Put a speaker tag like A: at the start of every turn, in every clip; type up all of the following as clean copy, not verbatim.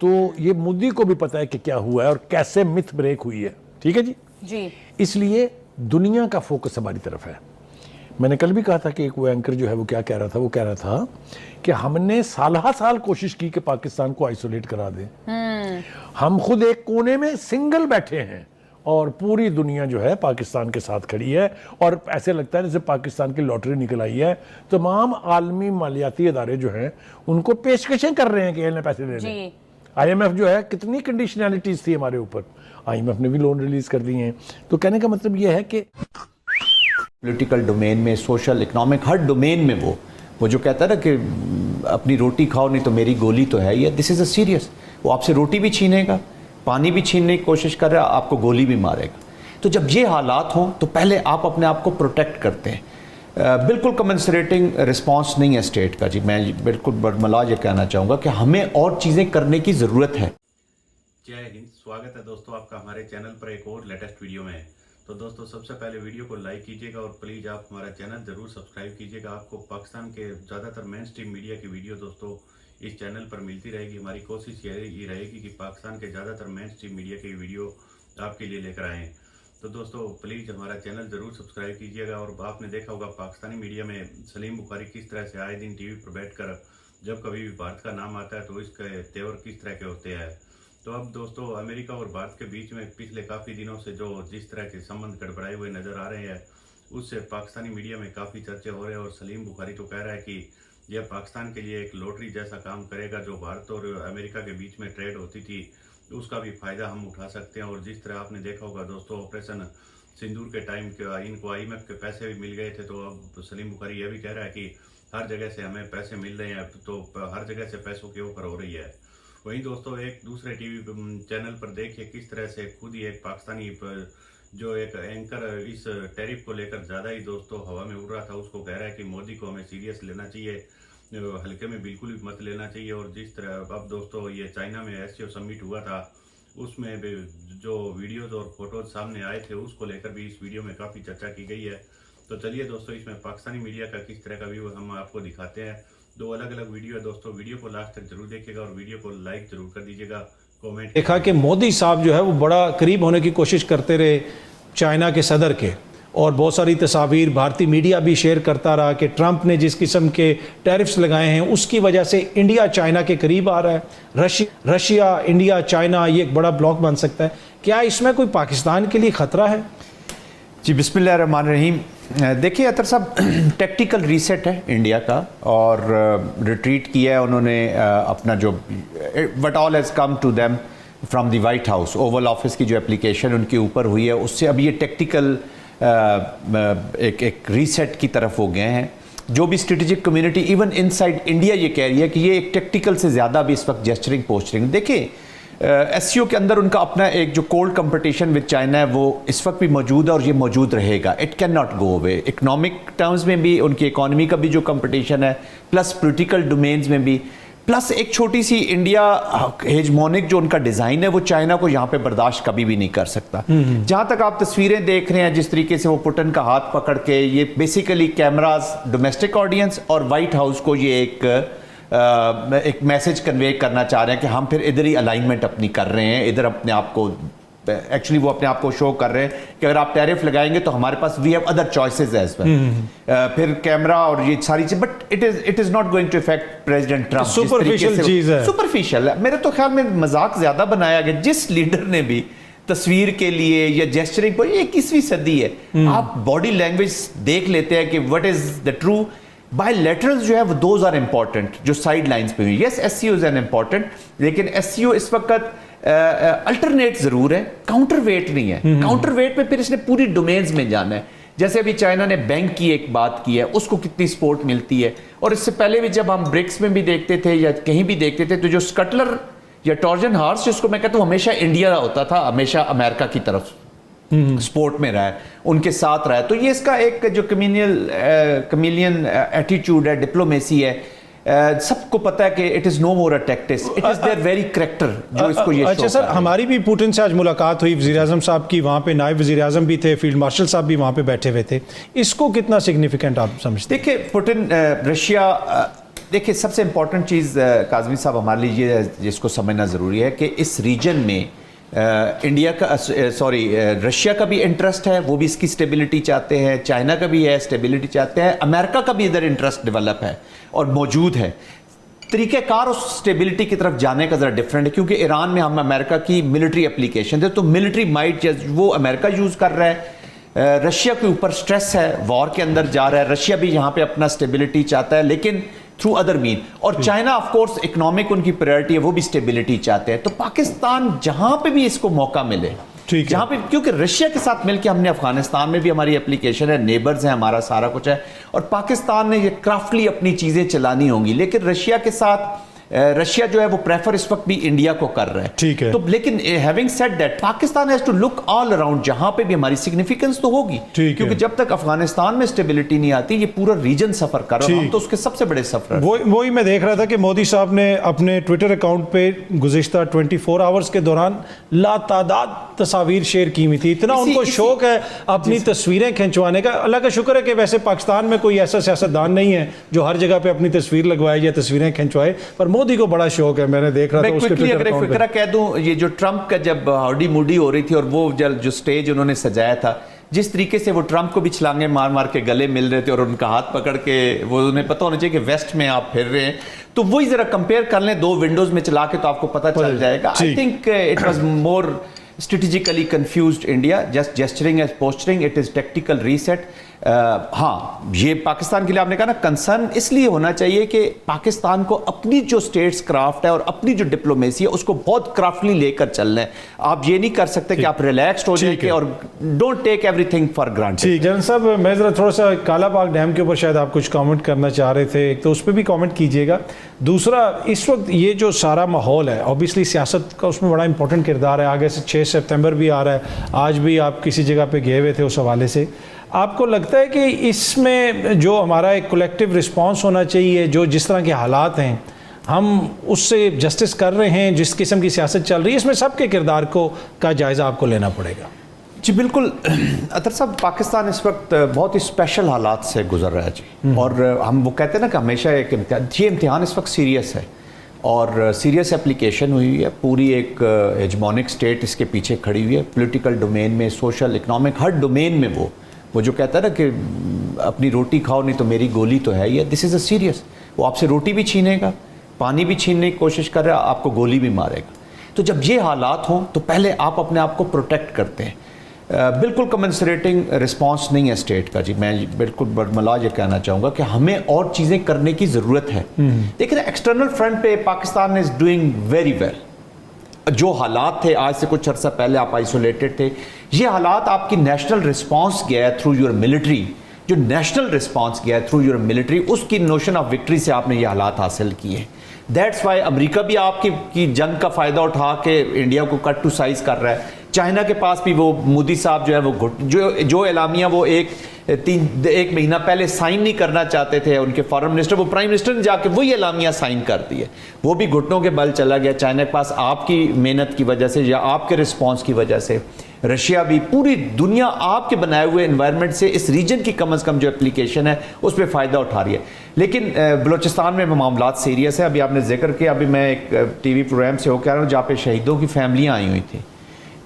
A: तो ये मोदी को भी पता है कि क्या हुआ है और कैसे मिथ ब्रेक हुई है। ठीक है जी। इसलिए दुनिया का फोकस हमारी तरफ है। मैंने कल भी कहा था कि एक वो एंकर जो है वो क्या कह रहा था, वो कह रहा था कि हमने साल कोशिश की कि पाकिस्तान को आइसोलेट करा दें। हम खुद एक कोने में सिंगल बैठे हैं और पूरी दुनिया जो है पाकिस्तान के साथ खड़ी है, और ऐसे लगता है जैसे पाकिस्तान की लॉटरी निकल आई है। तमाम आलमी मालियाती इदारे जो हैं उनको पेशकशें कर रहे हैं कि इन्हें पैसे दे दें। IMF जो है, कितनी कंडीशनैलिटीज थी हमारे ऊपर, IMF ने भी लोन रिलीज कर दिए हैं। तो कहने का मतलब यह है कि
B: पॉलिटिकल डोमेन में, सोशल, इकोनॉमिक, हर डोमेन में वो जो कहता है ना कि अपनी रोटी खाओ नहीं तो मेरी गोली तो है, ये दिस इज अ सीरियस। वो आपसे रोटी भी छीनेगा, पानी भी छीनने की कोशिश कर रहा है, आपको गोली भी मारेगा। तो जब ये हालात हों तो पहले आप अपने आप को प्रोटेक्ट करते हैं। बिल्कुल कमेंसरेटिंग रिस्पांस नहीं है स्टेट का जी। मैं बिल्कुल बरमला ये कहना चाहूँगा कि हमें और चीज़ें करने की ज़रूरत है।
C: जय हिंद, स्वागत है दोस्तों आपका हमारे चैनल पर एक और लेटेस्ट वीडियो में। तो दोस्तों सबसे पहले वीडियो को लाइक कीजिएगा और प्लीज़ आप हमारा चैनल ज़रूर सब्सक्राइब कीजिएगा। आपको पाकिस्तान के ज़्यादातर मेन स्ट्रीम मीडिया की वीडियो दोस्तों इस चैनल पर मिलती रहेगी। हमारी कोशिश ये रहेगी कि पाकिस्तान के ज़्यादातर मेन स्ट्रीम मीडिया की वीडियो आपके लिए लेकर आएँ। तो दोस्तों प्लीज़ हमारा चैनल ज़रूर सब्सक्राइब कीजिएगा। और आपने देखा होगा पाकिस्तानी मीडिया में सलीम बुखारी किस तरह से आए दिन टीवी पर बैठकर जब कभी भी भारत का नाम आता है तो इसके तेवर किस तरह के होते हैं। तो अब दोस्तों अमेरिका और भारत के बीच में पिछले काफ़ी दिनों से जो जिस तरह के संबंध गड़बड़ाए हुए नज़र आ रहे हैं, उससे पाकिस्तानी मीडिया में काफ़ी चर्चे हो रहे हैं। और सलीम बुखारी तो कह रहा है कि यह पाकिस्तान के लिए एक लॉटरी जैसा काम करेगा। जो भारत और अमेरिका के बीच में ट्रेड होती थी उसका भी फ़ायदा हम उठा सकते हैं। और जिस तरह आपने देखा होगा दोस्तों ऑपरेशन सिंदूर के टाइम इनको IMF के पैसे भी मिल गए थे। तो अब सलीम बुखारी यह भी कह रहा है कि हर जगह से हमें पैसे मिल रहे हैं, तो हर जगह से पैसों की ऑफर हो रही है। वहीं दोस्तों एक दूसरे टीवी चैनल पर देखिए किस तरह से खुद ही एक पाकिस्तानी जो एक एंकर इस टैरिफ को लेकर ज़्यादा ही दोस्तों हवा में उड़ रहा था, उसको कह रहा है कि मोदी को हमें सीरियस लेना चाहिए, हल्के में बिल्कुल भी मत लेना चाहिए। और जिस तरह अब दोस्तों ये चाइना में SCO समिट हुआ था, उसमें भी जो वीडियोज और फोटोज सामने आए थे उसको लेकर भी इस वीडियो में काफ़ी चर्चा की गई है। तो चलिए दोस्तों इसमें पाकिस्तानी मीडिया का किस तरह का व्यू हम आपको दिखाते हैं। दो अलग अलग वीडियो है दोस्तों, वीडियो को लास्ट तक जरूर देखिएगा और वीडियो को लाइक जरूर कर दीजिएगा, कमेंट।
D: देखा कि मोदी साहब जो है वो बड़ा करीब होने की कोशिश करते रहे चाइना के सदर के, और बहुत सारी तस्वीर भारतीय मीडिया भी शेयर करता रहा कि ट्रंप ने जिस किस्म के टैरिफ्स लगाए हैं उसकी वजह से इंडिया चाइना के करीब आ रहा है। रशिया इंडिया चाइना ये एक बड़ा ब्लॉक बन सकता है। क्या इसमें कोई पाकिस्तान के लिए ख़तरा है?
B: जी बिस्मिल्लाहिर्रहमानिर्रहीम। देखिए अतर साहब, टैक्टिकल रीसेट है इंडिया का और रिट्रीट किया है उन्होंने अपना जो what all has come to them from the White House, Oval Office की जो एप्लीकेशन उनके ऊपर हुई है उससे अब ये टेक्टिकल एक रीसेट की तरफ हो गए हैं। जो भी strategic community even inside India ये कह रही है कि ये एक टेक्टिकल से ज़्यादा भी इस वक्त जेस्चरिंग पोस्चरिंग। देखिए SCO के अंदर उनका अपना एक जो कोल्ड कंपटीशन विद चाइना है वो इस वक्त भी मौजूद है और ये मौजूद रहेगा। It can not go away. Economic terms में भी उनकी इकॉनमी का भी जो कंपटीशन है, प्लस पोलिटिकल डोमेन्स में भी, प्लस एक छोटी सी इंडिया हेजमोनिक जो उनका डिज़ाइन है वो चाइना को यहाँ पे बर्दाश्त कभी भी नहीं कर सकता। जहाँ तक आप तस्वीरें देख रहे हैं जिस तरीके से वो पुतिन का हाथ पकड़ के, ये बेसिकली कैमरास डोमेस्टिक ऑडियंस और वाइट हाउस को ये एक मैसेज कन्वे करना चाह रहे हैं कि हम फिर इधर ही अलाइनमेंट अपनी कर रहे हैं, इधर अपने आप को एक्चुअली वो अपने आप को शो कर रहे हैं कि अगर आप टैरिफ लगाएंगे तो हमारे पास we have other choices as well. फिर कैमरा और ये सारी चीज, but it is not going to effect president Trump.
D: Superficial चीज है,
B: सुपरफिशियल है। मेरे तो ख्याल में मजाक ज्यादा बनाया गया। जिस लीडर ने भी तस्वीर के लिए या जेस्चरिंग को, ये 21वीं सदी है, आप बॉडी लैंग्वेज देख लेते हैं कि what is the true bilaterals जो है वो दोज आर इंपॉर्टेंट, जो साइड लाइंस पे हुई। Yes SCO is an important, लेकिन SCO इस वक्त अल्टरनेट जरूर है, काउंटर वेट नहीं है। काउंटर वेट में फिर इसने पूरी डोमेन्स में जाना है। जैसे अभी चाइना ने बैंक की एक बात की है, उसको कितनी सपोर्ट मिलती है। और इससे पहले भी जब हम ब्रिक्स में भी देखते थे या कहीं भी देखते थे तो जो स्कटलर या टॉर्जन हॉर्स जिसको मैं कहता हूँ हमेशा इंडिया होता था, हमेशा अमेरिका की तरफ स्पोर्ट में रहा है, उनके साथ रहा है। तो ये इसका एक जो कमिलियन एटीट्यूड है, डिप्लोमेसी है, सबको पता है कि it is no more a tactics, it is their very character जो इसको ये
D: अच्छा सर, हमारी भी पुतिन से आज मुलाकात हुई, वज़ीर आज़म साहब की, वहाँ पे नायब वज़ीर आज़म भी थे, फील्ड मार्शल साहब भी वहाँ पे बैठे हुए थे। इसको कितना सिग्निफिकेंट आप समझते?
B: देखिए पुतिन रशिया देखिए सबसे इम्पॉर्टेंट चीज़ काज़मी साहब हमारे लिए ये जिसको समझना ज़रूरी है कि इस रीजन में इंडिया का रशिया का भी इंटरेस्ट है, वो भी इसकी स्टेबिलिटी चाहते हैं, चाइना का भी है, स्टेबिलिटी चाहते हैं, अमेरिका का भी इधर इंटरेस्ट डेवलप है और मौजूद है। तरीक़ेकार उस स्टेबिलिटी की तरफ जाने का ज़रा डिफरेंट है, क्योंकि ईरान में हम अमेरिका की मिलिट्री एप्लीकेशन थे, तो मिलिट्री माइट वो अमेरिका यूज़ कर रहा है, रशिया के ऊपर स्ट्रेस है, वॉर के अंदर जा रहा है, रशिया भी यहाँ पे अपना स्टेबिलिटी चाहता है लेकिन थ्रू अदर मीन, और चाइना ऑफ कोर्स इकोनॉमिक उनकी प्रायोरिटी है, वो भी स्टेबिलिटी चाहते हैं। तो पाकिस्तान जहाँ पे भी इसको मौका मिले, जहाँ पे, क्योंकि रशिया के साथ मिलकर हमने अफगानिस्तान में भी हमारी एप्लीकेशन है, नेबर्स हैं, हमारा सारा कुछ है, और पाकिस्तान ने ये क्राफ्टली अपनी चीज़ें चलानी होंगी, लेकिन रशिया के साथ रशिया जो है वो प्रेफर इस वक्त भी इंडिया को कर रहा है।
D: ठीक है।
B: तो लेकिन having said that Pakistan has to look all around, जहां पे भी हमारी सिग्निफिकेंस तो होगी, क्योंकि जब तक अफगानिस्तान में स्टेबिलिटी नहीं आती ये पूरा रीजन सफर कर रहा है, हम तो उसके सबसे बड़े सफर।
D: वही मैं देख रहा था कि मोदी साहब ने अपने ट्विटर अकाउंट पे गुज़िश्ता 24 आवर्स के दौरान लातादाद तस्वीर शेयर की हुई थी। इतना उनको शौक है अपनी तस्वीरें खिंचवाने का। अल्लाह का शुक्र है कि वैसे पाकिस्तान में कोई ऐसा सियासतदान नहीं है जो हर जगह पे अपनी तस्वीर लगवाए या तस्वीरें खिंचवाए, पर मोदी को बड़ा शौक है। मैंने देख रहा था उसके ट्विटर अकाउंट पे।
B: कह दूं, ये जो ट्रंप का जब हाउडी मूडी हो रही थी और वो जो स्टेज उन्होंने सजाया था, जिस तरीके से वो ट्रंप को भी छलांगे मार मार के गले मिल रहे थे और उनका हाथ पकड़ के, वो उन्हें पता होना चाहिए कि वेस्ट में आप फिर रहे हैं, तो वही जरा कंपेयर कर लें दो विंडोज में चला के, तो आपको पता चल जाएगा। I think it was more strategically confused India, just gesturing as posturing, it is tactical reset। हाँ, ये पाकिस्तान के लिए आपने कहा ना कंसर्न इसलिए होना चाहिए कि पाकिस्तान को अपनी जो स्टेट्स क्राफ्ट है और अपनी जो डिप्लोमेसी है उसको बहुत क्राफ्टली लेकर चलना है। आप ये नहीं कर सकते कि आप रिलैक्स्ड हो जाएंगे और don't take everything for granted.
D: ठीक, जनरल साहब मैं जरा थोड़ा सा कालाबाग डैम के ऊपर शायद आप कुछ कमेंट करना चाह रहे थे, एक तो उस पर भी कमेंट कीजिएगा। दूसरा, इस वक्त ये जो सारा माहौल है, ऑब्वियसली सियासत का उसमें बड़ा इंपॉर्टेंट किरदार है। आगे से 6 सितंबर भी आ रहा है, आज भी आप किसी जगह पे गए हुए थे उस हवाले से। आपको लगता है कि इसमें जो हमारा एक कलेक्टिव रिस्पांस होना चाहिए, जो जिस तरह के हालात हैं हम उससे जस्टिस कर रहे हैं, जिस किस्म की सियासत चल रही है, इसमें सबके किरदार को का जायज़ा आपको लेना पड़ेगा?
B: जी बिल्कुल अतर साहब, पाकिस्तान इस वक्त बहुत ही स्पेशल हालात से गुजर रहा है जी, और हम वो कहते हैं ना कि हमेशा एक इम्तिहान इस वक्त सीरियस है और सीरियस एप्लीकेशन हुई है। पूरी एक हेजमोनिक स्टेट इसके पीछे खड़ी हुई है, पॉलिटिकल डोमेन में, सोशल, इकोनॉमिक, हर डोमेन में। वो जो कहता है ना कि अपनी रोटी खाओ नहीं तो मेरी गोली तो है ही। दिस इज़ अ सीरियस, वो आपसे रोटी भी छीनेगा, पानी भी छीनने की कोशिश कर रहा है, आपको गोली भी मारेगा। तो जब ये हालात हों तो पहले आप अपने आप को प्रोटेक्ट करते हैं। बिल्कुल कमेंसरेटिंग रिस्पांस नहीं है स्टेट का जी। मैं बिल्कुल बरमला ये कहना चाहूँगा कि हमें और चीज़ें करने की ज़रूरत है। देखिए एक्सटर्नल फ्रंट पे Pakistan is doing very well. जो हालात थे आज से कुछ अर्सा पहले आप आइसोलेटेड थे, ये हालात आपकी नेशनल रिस्पांस गया है थ्रू योर मिलिट्री, जो नेशनल रिस्पांस गया है थ्रू योर मिलिट्री, उसकी नोशन ऑफ विक्ट्री से आपने ये हालात हासिल किए। दैट्स वाई अमेरिका भी आपकी जंग का फ़ायदा उठा के इंडिया को कट टू साइज कर रहा है। चाइना के पास भी वो मोदी साहब जो है वो जो एलामिया वो एक महीना पहले साइन नहीं करना चाहते थे उनके फॉरेन मिनिस्टर, वो प्राइम मिनिस्टर ने जाके वही एलामिया साइन कर दिए। वो भी घुटनों के बल चला गया चाइना के पास, आपकी मेहनत की वजह से या आपके रिस्पॉन्स की वजह से। रशिया भी, पूरी दुनिया आपके बनाए हुए एनवायरनमेंट से इस रीजन की कम से कम जो एप्लीकेशन है उस पर फ़ायदा उठा रही है। लेकिन बलूचिस्तान में मामला सीरियस है। अभी आपने जिक्र किया, अभी मैं एक टीवी प्रोग्राम से होकर आ रहा हूँ जहाँ पे शहीदों की फैमिलियाँ आई हुई थी,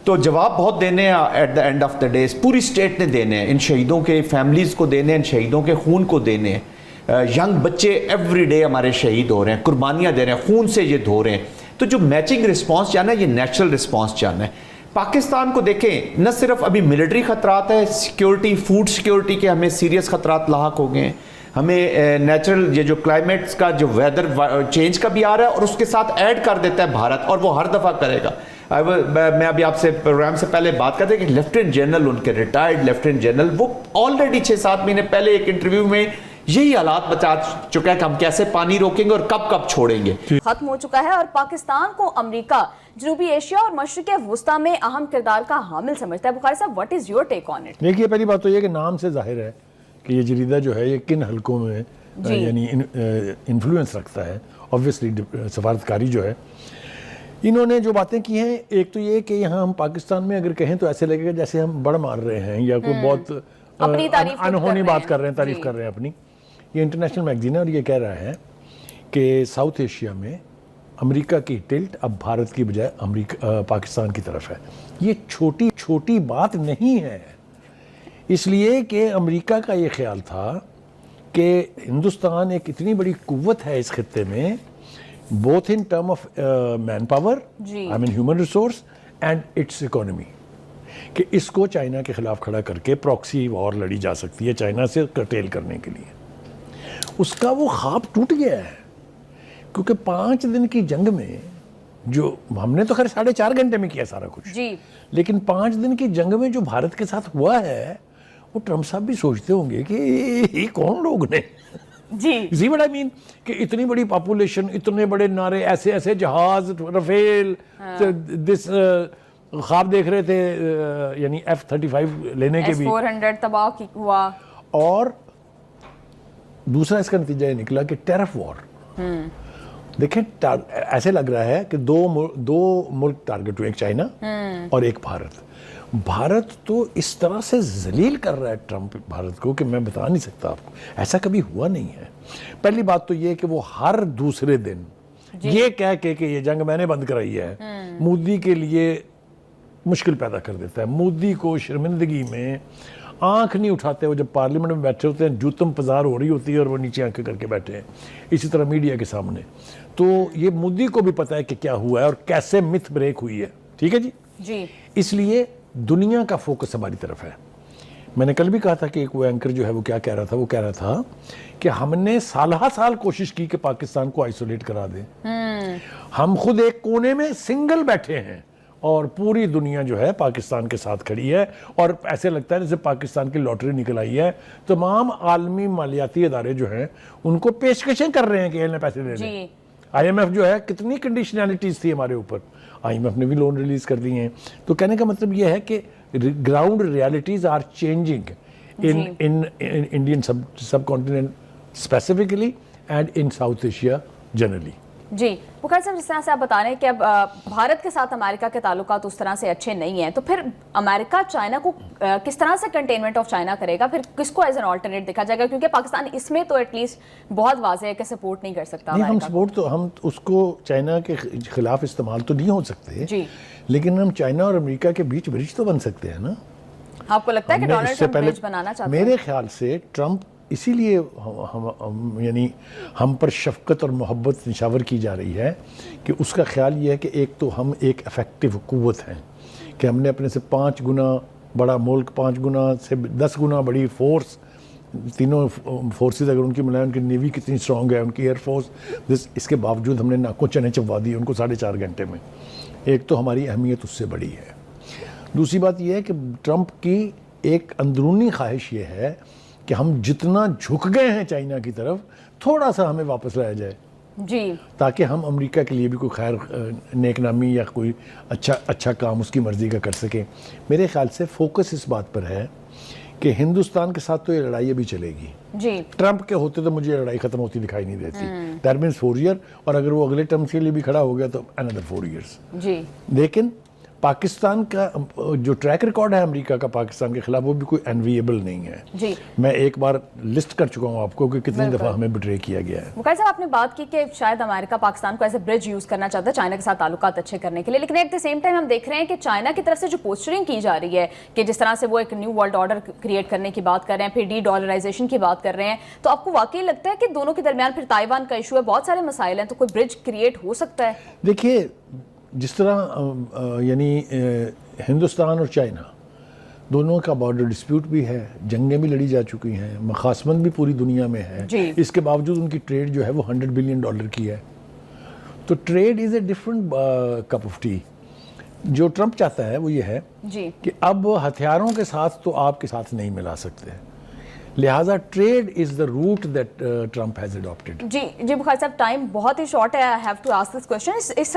B: तो जवाब बहुत देने हैं at the end of the day. पूरी स्टेट ने देने हैं, इन शहीदों के फैमिलीज़ को देने हैं, इन शहीदों के खून को देने हैं। यंग बच्चे एवरी डे हमारे शहीद हो रहे हैं, कुर्बानियाँ दे रहे हैं, खून से ये धो रहे हैं। तो जो मैचिंग रिस्पॉन्स चाहना है, ये नेचुरल रिस्पॉन्स चाहना है। पाकिस्तान को देखें, न सिर्फ अभी मिलिट्री खतरात है, सिक्योरिटी, फूड सिक्योरिटी के हमें सीरियस खतरात लाहक हो गए हैं। हमें नेचुरल ये जो क्लाइमेट्स का जो वेदर चेंज का भी आ रहा है और उसके साथ ऐड कर देता है भारत, और वो हर दफ़ा करेगा। मैं अभी आपसे प्रोग्राम से पहले बात करते हैं कि लेफ्टिनेंट जनरल, उनके रिटायर्ड लेफ्टिनेंट जनरल, वो ऑलरेडी 6-7 महीने पहले एक इंटरव्यू में यही हालात बता चुका है कि हम कैसे पानी रोकेंगे और कब कब छोड़ेंगे।
E: खत्म हो चुका है और पाकिस्तान को अमेरिका, जनूबी एशिया और मशरिक़ वुस्ता में अहम किरदार का हामिल समझता है। बुखारी साहब, what is your take on it?
A: देखिए, पहली बात तो ये कि नाम से जाहिर है कि ये जरीदा जो है ये किन हलकों में यानी इन्फ्लुएंस रखता है। ऑब्वियसली सफारतकारी जो है, इन्होंने जो बातें की हैं, एक तो ये कि यहाँ हम पाकिस्तान में अगर कहें तो ऐसे लगेगा जैसे हम बड़ मार रहे हैं या कोई बहुत अनहोनी बात कर रहे हैं, तारीफ कर रहे हैं अपनी। ये इंटरनेशनल मैगजीन है और ये कह रहा है कि साउथ एशिया में अमेरिका की टिल्ट अब भारत की बजाय पाकिस्तान की तरफ है। ये छोटी छोटी बात नहीं है, इसलिए कि अमेरिका का ये ख्याल था कि हिंदुस्तान एक इतनी बड़ी कुव्वत है इस खित्ते में, both in term of man power, I mean human resource, and it's economy, कि इसको चाइना के खिलाफ खड़ा करके प्रॉक्सी वॉर लड़ी जा सकती है चाइना से कर्टेल करने के लिए। उसका वो ख्वाब टूट गया है, क्योंकि 5 दिन की जंग में जो हमने तो खैर 4.5 घंटे में किया सारा कुछ
E: जी, लेकिन
A: 5 दिन की जंग में जो भारत के साथ हुआ है, वो ट्रम्प साहब भी सोचते होंगे कि ये कौन लोग ने
E: जी,
A: सी व्हाट आई मीन, कि इतनी बड़ी पॉपुलेशन, इतने बड़े नारे, ऐसे ऐसे जहाज, रफेल, दिस ख्वाब देख रहे थे, यानी F-35 लेने के भी,
E: S-400 तबाह हुआ।
A: और दूसरा इसका नतीजा ये निकला कि टेरिफ वॉर। देखें, ऐसे लग रहा है कि दो मुल्क टारगेट हुए, एक चाइना और एक भारत। भारत तो इस तरह से जलील कर रहा है ट्रम्प भारत को कि मैं बता नहीं सकता आपको, ऐसा कभी हुआ नहीं है। पहली बात तो ये कि वो हर दूसरे दिन ये कह के कि ये जंग मैंने बंद कराई है, मोदी के लिए मुश्किल पैदा कर देता है। मोदी को शर्मिंदगी में आंख नहीं उठाते, वो जब पार्लियामेंट में बैठे होते हैं, जूतम पजार हो रही होती है और वो नीचे आंखें करके बैठे हैं, इसी तरह मीडिया के सामने। तो ये मोदी को भी पता है कि क्या हुआ है और कैसे मिथ ब्रेक हुई है, ठीक है जी। इसलिए दुनिया का फोकस हमारी तरफ है। मैंने कल भी कहा था कि एक वो एंकर जो है वो क्या कह रहा था, वो कह रहा था कि हमने साल कोशिश की कि पाकिस्तान को आइसोलेट करा दें, हम खुद एक कोने में सिंगल बैठे हैं और पूरी दुनिया जो है पाकिस्तान के साथ खड़ी है, और ऐसे लगता है जैसे पाकिस्तान की लॉटरी निकल आई है। तमाम आलमी मालियाती इदारे जो हैं उनको पेशकशें कर रहे हैं कि इन्हें पैसे दे दें। IMF जो है, कितनी कंडीशनैलिटीज थी हमारे ऊपर, IMF ने भी लोन रिलीज कर दिए हैं। तो कहने का मतलब यह है कि ground realities are changing in Indian subcontinent specifically and in South Asia generally.
E: जी बुखारी साहब, जिस तरह से आप बता रहे हैं कि अब भारत के साथ अमेरिका के ताल्लुकात उस तरह से अच्छे नहीं हैं, तो फिर अमेरिका चाइना को किस तरह से कंटेनमेंट ऑफ चाइना करेगा, फिर किसको एज एन ऑल्टरनेट देखा जाएगा? क्योंकि पाकिस्तान इसमें तो एटलीस्ट बहुत वाज़ेह है कि सपोर्ट नहीं कर सकता।
A: नहीं, हम सपोर्ट तो हम उसको चाइना के खिलाफ इस्तेमाल तो नहीं हो सकते जी, लेकिन हम चाइना और अमेरिका के बीच ब्रिज तो बन सकते हैं ना।
E: आपको लगता है कि डोनाल्ड ट्रंप ब्रिज बनाना चाहते हैं?
A: मेरे ख्याल से ट्रंप इसीलिए यानी हम पर शफकत और मोहब्बत निशावर की जा रही है कि उसका ख्याल ये है कि एक तो हम एक इफेक्टिव कुव्वत हैं, कि हमने अपने से 5 गुना बड़ा मुल्क, 5 गुना से 10 गुना बड़ी फोर्स, तीनों फोर्सेस अगर उनकी मिलाएं, उनकी नेवी कितनी स्ट्रॉन्ग है, उनकी एयरफोर्स, इसके बावजूद हमने नाकों चने चबवा दिए उनको 4.5 घंटे में। एक तो हमारी अहमियत उससे बड़ी है। दूसरी बात यह है कि ट्रंप की एक अंदरूनी ख्वाहिश ये है कि हम जितना झुक गए हैं चाइना की तरफ, थोड़ा सा हमें वापस लाया जाए जी, ताकि हम अमेरिका के लिए भी कोई खैर नेकनामी या कोई अच्छा काम उसकी मर्ज़ी का कर सकें। मेरे ख्याल से फोकस इस बात पर है कि हिंदुस्तान के साथ तो ये लड़ाई अभी चलेगी जी। ट्रंप के होते तो मुझे लड़ाई ख़त्म होती दिखाई नहीं देती। दैट मीन्स 4 ईयर, और अगर वो अगले टर्म के लिए भी खड़ा हो गया तो अनदर 4 ईयर्स जी। लेकिन पाकिस्तान का जो ट्रैक रिकॉर्ड है अमेरिका का पाकिस्तान के खिलाफ, वो भी कोई एनविएबल नहीं है जी। मैं एक बार लिस्ट कर चुका हूँ आपको कि कितनी दफ़ा हमें बिट्रे किया गया है।
E: बुखारी साहब, आपने बात की कि शायद अमेरिका पाकिस्तान को एज ए ब्रिज यूज करना चाहता है चाइना के साथ ताल्लुकात अच्छे करने के लिए, लेकिन एट द सेम टाइम हम देख रहे हैं कि चाइना की तरफ से जो पोस्टरिंग की जा रही है कि जिस तरह से वो एक न्यू वर्ल्ड ऑर्डर क्रिएट करने की बात कर रहे हैं, फिर डी-डॉलराइजेशन की बात कर रहे हैं, तो आपको वाकई लगता है कि दोनों के दरमियान फिर ताइवान का इशू है, बहुत सारे मसाइल हैं, तो कोई ब्रिज क्रिएट हो सकता है?
A: देखिए, जिस तरह यानी हिंदुस्तान और चाइना दोनों का बॉर्डर डिस्प्यूट भी है, जंगें भी लड़ी जा चुकी हैं, मखासमत भी पूरी दुनिया में है, इसके बावजूद उनकी ट्रेड जो है वो $100 बिलियन की है। तो trade is a different cup of T. जो ट्रंप चाहता है वो ये है जी कि अब हथियारों के साथ तो आपके साथ नहीं मिला सकते, लिहाजा trade is the route that Trump has adopted.
E: जी बुखारी साहब, टाइम बहुत ही शॉर्ट है, I have to ask this question. इस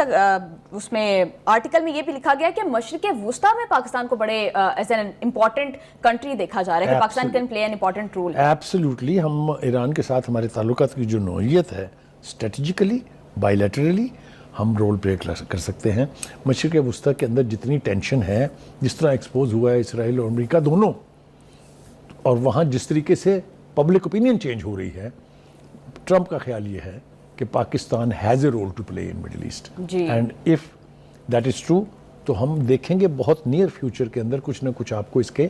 E: उसमें आर्टिकल में ये भी लिखा गया कि मशरिक़ वुस्ता में पाकिस्तान को बड़े एज एन इम्पोर्टेंट कंट्री देखा जा रहा है कि Pakistan can play an important role.
A: Absolutely, हम ईरान के साथ हमारे ताल्लुकात की जो नौइयत है, स्ट्रेटजिकली बायलैटरली हम रोल प्ले कर सकते हैं। मशरिक़ वुस्ता के अंदर जितनी टेंशन है, जिस तरह एक्सपोज हुआ है इसराइल और अमेरिका दोनों, और वहाँ जिस तरीके से पब्लिक ओपिनियन चेंज हो रही है, ट्रंप का ख्याल ये है कि Pakistan has a role to play in Middle East
E: ji.
A: And if that is true तो हम देखेंगे बहुत नियर फ्यूचर के अंदर कुछ ना कुछ आपको इसके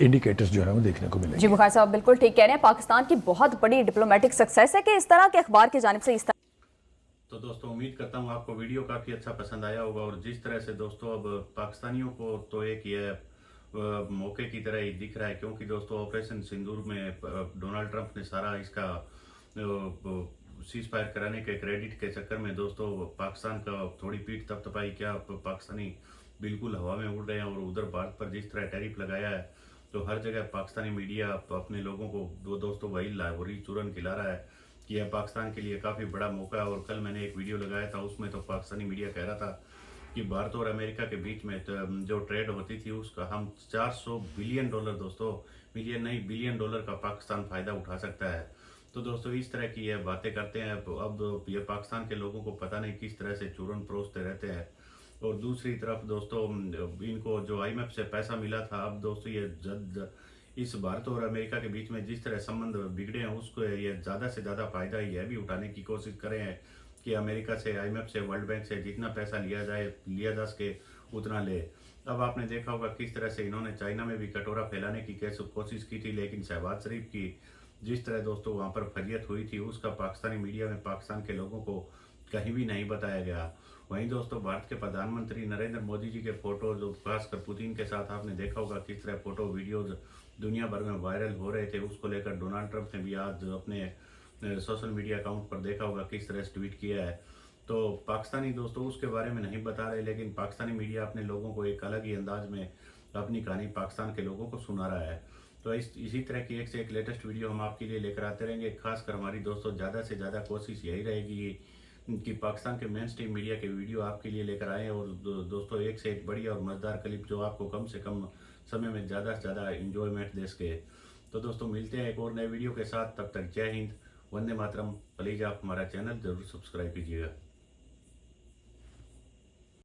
A: इंडिकेटर्स जो है वो देखने को मिलेंगे।
E: जी बुखारी साहब बिल्कुल ठीक कह रहे हैं, पाकिस्तान की बहुत बड़ी डिप्लोमेटिक सक्सेस है कि इस तरह के अखबार की जानिब से इस तरह।
C: तो दोस्तों उम्मीद करता हूँ आपको वीडियो काफ़ी अच्छा पसंद आया होगा और जिस तरह से दोस्तों अब पाकिस्तानियों को तो एक ये मौके की तरह ही दिख रहा है, क्योंकि दोस्तों ऑपरेशन सिंदूर में डोनाल्ड ट्रंप ने सारा इसका सीज फायर कराने के क्रेडिट के चक्कर में दोस्तों पाकिस्तान का थोड़ी पीठ थपथपाई, क्या पाकिस्तानी बिल्कुल हवा में उड़ रहे हैं। और उधर भारत पर जिस तरह टैरिफ लगाया है तो हर जगह पाकिस्तानी मीडिया अपने लोगों को दोस्तों वही लाहौरी चूरन खिला रहा है कि यह पाकिस्तान के लिए काफ़ी बड़ा मौका है। और कल मैंने एक वीडियो लगाया था, उसमें तो पाकिस्तानी मीडिया कह रहा था कि भारत और अमेरिका के बीच में जो ट्रेड होती थी उसका हम 400 बिलियन डॉलर, दोस्तों मिलियन नहीं बिलियन डॉलर का पाकिस्तान फ़ायदा उठा सकता है। तो दोस्तों इस तरह की यह बातें करते हैं। अब ये पाकिस्तान के लोगों को पता नहीं किस तरह से चूरन परोसते रहते हैं। और दूसरी तरफ दोस्तों इनको जो IMF से पैसा मिला था, अब दोस्तों ये इस भारत और अमेरिका के बीच में जिस तरह संबंध बिगड़े हैं उसको ये ज़्यादा से ज़्यादा फायदा यह भी उठाने की कोशिश करें हैं कि अमेरिका से, IMF से, वर्ल्ड बैंक से जितना पैसा लिया जा सके उतना ले। अब आपने देखा होगा किस तरह से इन्होंने चाइना में भी कटोरा फैलाने की कोशिश की थी, लेकिन शहबाज शरीफ की जिस तरह दोस्तों वहाँ पर फरियत हुई थी उसका पाकिस्तानी मीडिया में पाकिस्तान के लोगों को कहीं भी नहीं बताया गया। वहीं दोस्तों भारत के प्रधानमंत्री नरेंद्र मोदी जी के फोटो जो खासकर पुतिन के साथ आपने देखा होगा किस तरह फोटो वीडियोज दुनिया भर में वायरल हो रहे थे, उसको लेकर डोनाल्ड ट्रंप ने भी आज अपने सोशल मीडिया अकाउंट पर देखा होगा किस तरह से ट्वीट किया है। तो पाकिस्तानी दोस्तों उसके बारे में नहीं बता रहे, लेकिन पाकिस्तानी मीडिया अपने लोगों को एक अलग ही अंदाज में अपनी कहानी पाकिस्तान के लोगों को सुना रहा है। तो इसी तरह की एक से एक लेटेस्ट वीडियो हम आपके लिए लेकर आते रहेंगे। खासकर हमारी दोस्तों ज़्यादा से ज़्यादा कोशिश यही रहेगी कि पाकिस्तान के मेन स्ट्रीम मीडिया के वीडियो आपके लिए लेकर आएँ और दोस्तों एक से एक बढ़िया और मज़ेदार क्लिप जो आपको कम से कम समय में ज़्यादा से ज़्यादा इंजॉयमेंट दे सके। तो दोस्तों मिलते हैं एक और नए वीडियो के साथ, तब तक जय हिंद, वंदे मातरम। प्लीज़ आप हमारा चैनल ज़रूर सब्सक्राइब कीजिएगा।